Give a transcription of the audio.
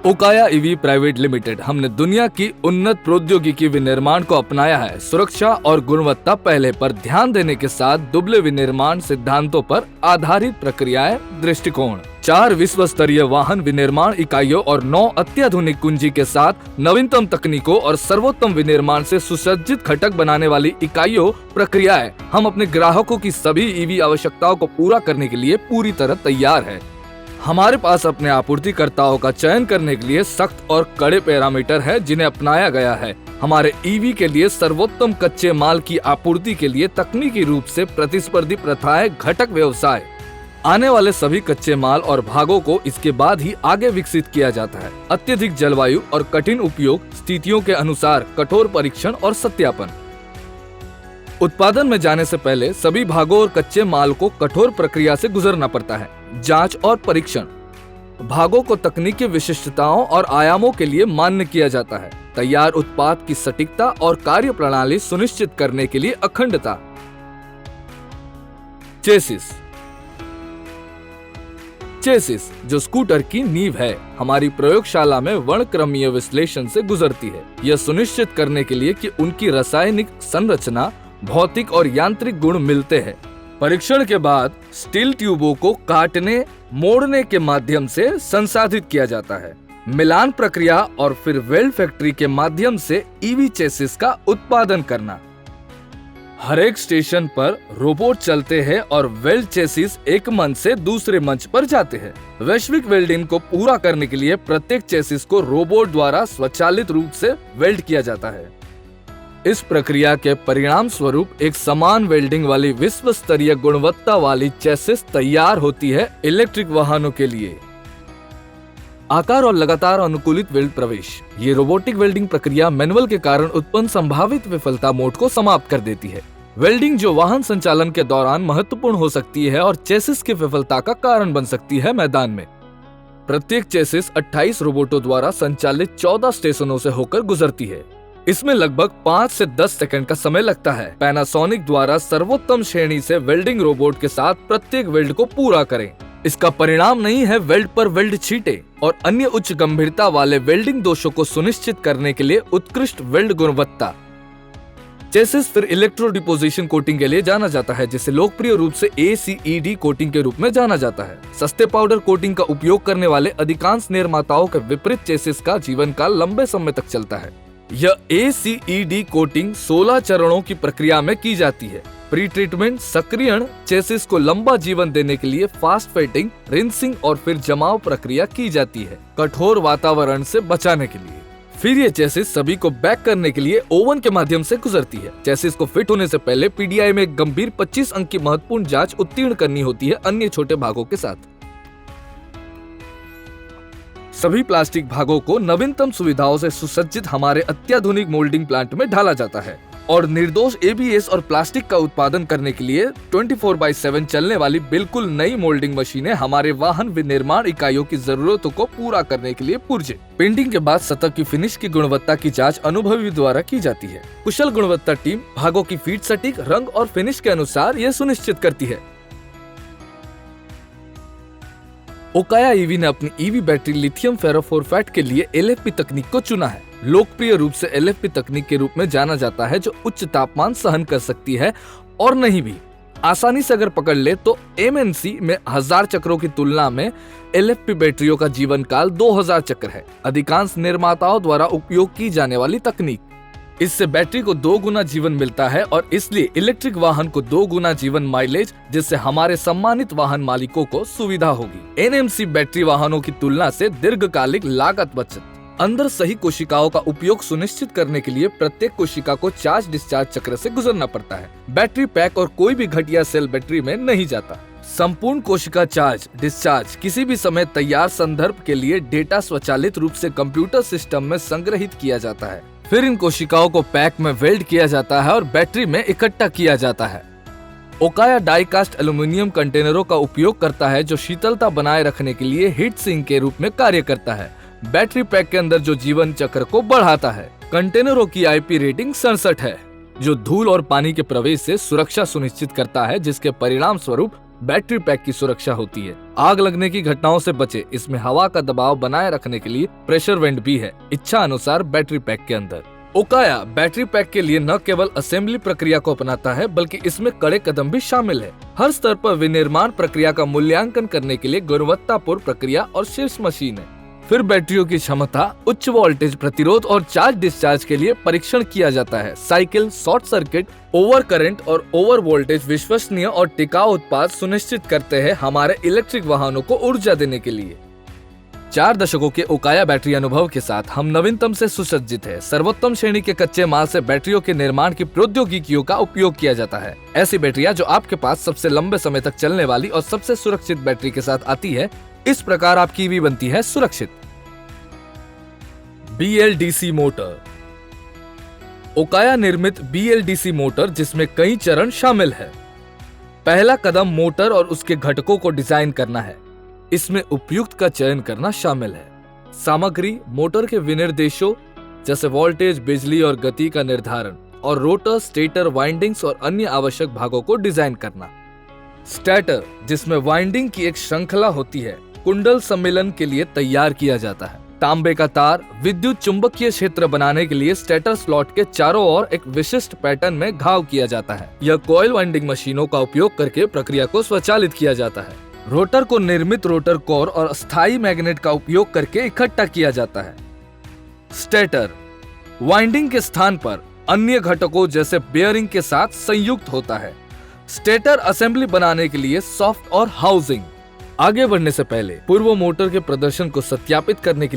Okaya EV private limited हमने दुनिया की उन्नत प्रौद्योगिकी विनिर्माण को अपनाया है। सुरक्षा और गुणवत्ता पहले पर ध्यान देने के साथ दुबले विनिर्माण सिद्धांतों पर आधारित प्रक्रियाएं, दृष्टिकोण, 4 विश्व स्तरीय वाहन विनिर्माण इकाइयों और 9 अत्याधुनिक कुंजी के साथ नवीनतम तकनीकों और सर्वोत्तम विनिर्माण से सुसज्जित घटक बनाने वाली इकाइयों, प्रक्रियाएं। हम अपने ग्राहकों की सभी ईवी आवश्यकताओं को पूरा करने के लिए पूरी तरह तैयार है। हमारे पास अपने आपूर्तिकर्ताओं का चयन करने के लिए सख्त और कड़े पैरामीटर है जिन्हें अपनाया गया है। हमारे ईवी के लिए सर्वोत्तम कच्चे माल की आपूर्ति के लिए तकनीकी रूप से प्रतिस्पर्धी प्रथाएं, घटक व्यवसाय, आने वाले सभी कच्चे माल और भागों को इसके बाद ही आगे विकसित किया जाता है। अत्यधिक जलवायु और कठिन उपयोग स्थितियों के अनुसार कठोर परीक्षण और सत्यापन। उत्पादन में जाने से पहले सभी भागों और कच्चे माल को कठोर प्रक्रिया से गुजरना पड़ता है। जांच और परीक्षण, भागों को तकनीकी विशिष्टताओं और आयामों के लिए मान्य किया जाता है। तैयार उत्पाद की सटीकता और कार्य प्रणाली सुनिश्चित करने के लिए अखंडता। चेसिस जो स्कूटर की नींव है, हमारी प्रयोगशाला में वर्णक्रमीय विश्लेषण से गुजरती है, यह सुनिश्चित करने के लिए कि उनकी रासायनिक संरचना, भौतिक और यांत्रिक गुण मिलते हैं। परीक्षण के बाद स्टील ट्यूबों को काटने, मोड़ने के माध्यम से संसाधित किया जाता है। मिलान प्रक्रिया और फिर वेल्ड फैक्ट्री के माध्यम से ईवी चेसिस का उत्पादन करना। हर एक स्टेशन पर रोबोट चलते हैं और वेल्ड चेसिस एक मंच से दूसरे मंच पर जाते हैं। वैश्विक वेल्डिंग को पूरा करने के लिए प्रत्येक चेसिस को रोबोट द्वारा स्वचालित रूप से वेल्ड किया जाता है। इस प्रक्रिया के परिणाम स्वरूप एक समान वेल्डिंग वाली विश्व स्तरीय गुणवत्ता वाली चेसिस तैयार होती है इलेक्ट्रिक वाहनों के लिए। आकार और लगातार अनुकूलित वेल्ड प्रवेश, ये रोबोटिक वेल्डिंग प्रक्रिया मैनुअल के कारण उत्पन्न संभावित विफलता मोड को समाप्त कर देती है। वेल्डिंग जो वाहन संचालन के दौरान महत्वपूर्ण हो सकती है और चेसिस की विफलता का कारण बन सकती है मैदान में। प्रत्येक चेसिस 28 रोबोटों द्वारा संचालित 14 स्टेशनों से होकर गुजरती है। इसमें लगभग 5 से 10 सेकंड का समय लगता है। पैनासोनिक द्वारा सर्वोत्तम श्रेणी से वेल्डिंग रोबोट के साथ प्रत्येक वेल्ड को पूरा करें। इसका परिणाम नहीं है वेल्ड पर वेल्ड छींटे और अन्य उच्च गंभीरता वाले वेल्डिंग दोषों को सुनिश्चित करने के लिए उत्कृष्ट वेल्ड गुणवत्ता। चेसिस फिर इलेक्ट्रो डिपोजिशन कोटिंग के लिए जाना जाता है, जिसे लोकप्रिय रूप से ACED कोटिंग के रूप में जाना जाता है। सस्ते पाउडर कोटिंग का उपयोग करने वाले अधिकांश निर्माताओं के विपरीत चेसिस का जीवन काल लंबे समय तक चलता है। यह ACED कोटिंग 16 चरणों की प्रक्रिया में की जाती है। प्री ट्रीटमेंट, सक्रियण, चेसिस को लंबा जीवन देने के लिए फास्ट फेटिंग, रिंसिंग और फिर जमाव प्रक्रिया की जाती है, कठोर वातावरण से बचाने के लिए। फिर ये चेसिस सभी को बैक करने के लिए ओवन के माध्यम से गुजरती है। चेसिस को फिट होने से पहले PDI में एक गंभीर 25 अंक की महत्वपूर्ण जांच उत्तीर्ण करनी होती है अन्य छोटे भागों के साथ। सभी प्लास्टिक भागों को नवीनतम सुविधाओं से सुसज्जित हमारे अत्याधुनिक मोल्डिंग प्लांट में ढाला जाता है और निर्दोष ABS और प्लास्टिक का उत्पादन करने के लिए 24/7 चलने वाली बिल्कुल नई मोल्डिंग मशीनें हमारे वाहन विनिर्माण इकाइयों की जरूरतों को पूरा करने के लिए पुर्जे। पेंटिंग के बाद सतह की फिनिश की गुणवत्ता की जांच अनुभवी द्वारा की जाती है। कुशल गुणवत्ता टीम भागों की फीट सटीक, रंग और फिनिश के अनुसार यह सुनिश्चित करती है। ओकाया ईवी ने अपनी ईवी बैटरी लिथियम फेरोफोस्फेट के लिए LFP तकनीक को चुना है। लोकप्रिय रूप से LFP तकनीक के रूप में जाना जाता है, जो उच्च तापमान सहन कर सकती है और नहीं भी। आसानी से अगर पकड़ ले तो MNC में 1000 चक्रों की तुलना में LFP बैटरियों का जीवन काल 2000 चक्र है। अधिकांश निर्माताओं द्वारा उपयोग की जाने वाली तकनीक, इससे बैटरी को 2 गुना जीवन मिलता है और इसलिए इलेक्ट्रिक वाहन को 2 गुना जीवन माइलेज, जिससे हमारे सम्मानित वाहन मालिकों को सुविधा होगी। NMC बैटरी वाहनों की तुलना से दीर्घकालिक लागत बचत। अंदर सही कोशिकाओं का उपयोग सुनिश्चित करने के लिए प्रत्येक कोशिका को चार्ज डिस्चार्ज चक्र से गुजरना पड़ता है। बैटरी पैक और कोई भी घटिया सेल बैटरी में नहीं जाता। संपूर्ण कोशिका चार्ज डिस्चार्ज किसी भी समय तैयार संदर्भ के लिए डेटा स्वचालित रूप से कंप्यूटर सिस्टम में संग्रहित किया जाता है। फिर इन कोशिकाओं को पैक में वेल्ड किया जाता है और बैटरी में इकट्ठा किया जाता है। ओकाया डाई कास्ट एल्यूमिनियम कंटेनरों का उपयोग करता है, जो शीतलता बनाए रखने के लिए हीट सिंक के रूप में कार्य करता है। बैटरी पैक के अंदर जो जीवन चक्र को बढ़ाता है। कंटेनरों की IP रेटिंग 67 है, जो धूल और पानी के प्रवेश से सुरक्षा सुनिश्चित करता है, जिसके परिणाम स्वरूप बैटरी पैक की सुरक्षा होती है। आग लगने की घटनाओं से बचे, इसमें हवा का दबाव बनाए रखने के लिए प्रेशर वेंट भी है, इच्छा अनुसार बैटरी पैक के अंदर। ओकाया बैटरी पैक के लिए न केवल असेंबली प्रक्रिया को अपनाता है, बल्कि इसमें कड़े कदम भी शामिल है। हर स्तर पर विनिर्माण प्रक्रिया का मूल्यांकन करने के लिए गुणवत्तापूर्ण प्रक्रिया और शीर्ष मशीन है। फिर बैटरियों की क्षमता, उच्च वोल्टेज प्रतिरोध और चार्ज डिस्चार्ज के लिए परीक्षण किया जाता है। Cycle, short circuit, over current और ओवर वोल्टेज विश्वसनीय और टिकाऊ उत्पाद सुनिश्चित करते हैं हमारे इलेक्ट्रिक वाहनों को ऊर्जा देने के लिए। 4 दशकों के ओकाया बैटरी अनुभव के साथ हम नवीनतम से सुसज्जित है। सर्वोत्तम श्रेणी के कच्चे माल से बैटरियों के निर्माण की प्रौद्योगिकियों का उपयोग किया जाता है। ऐसी बैटरियां जो आपके पास सबसे लंबे समय तक चलने वाली और सबसे सुरक्षित बैटरी के साथ आती है। इस प्रकार आपकी ईवी बनती है सुरक्षित। BLDC motor. ओकाया निर्मित BLDC मोटर, जिसमें कई चरण शामिल है। पहला कदम मोटर और उसके घटकों को डिजाइन करना है। इसमें उपयुक्त का चयन करना शामिल है। सामग्री, मोटर के विनिर्देशों जैसे वोल्टेज, बिजली और गति का निर्धारण, और रोटर, स्टेटर, वाइंडिंग्स और अन्य आवश्यक भागों को डिजाइन करना। स्टेटर, जिसमें वाइंडिंग की एक श्रृंखला होती है, कुंडल सम्मेलन के लिए तैयार किया जाता है। तांबे का तार, विद्युत चुंबकीय क्षेत्र बनाने के लिए स्टेटर स्लॉट के चारों ओर एक विशिष्ट पैटर्न में घाव किया जाता है। यह कॉइल वाइंडिंग मशीनों का उपयोग करके प्रक्रिया को स्वचालित किया जाता है। रोटर को निर्मित रोटर कोर और स्थायी मैग्नेट का उपयोग करके इकट्ठा किया जाता है। स्टेटर वाइंडिंग के स्थान पर अन्य घटकों जैसे बेयरिंग के साथ संयुक्त होता है। स्टेटर असेंबली बनाने के लिए सॉफ्ट और हाउसिंग। आगे बढ़ने से पहले पूर्व मोटर के प्रदर्शन को सत्यापित करने के लिए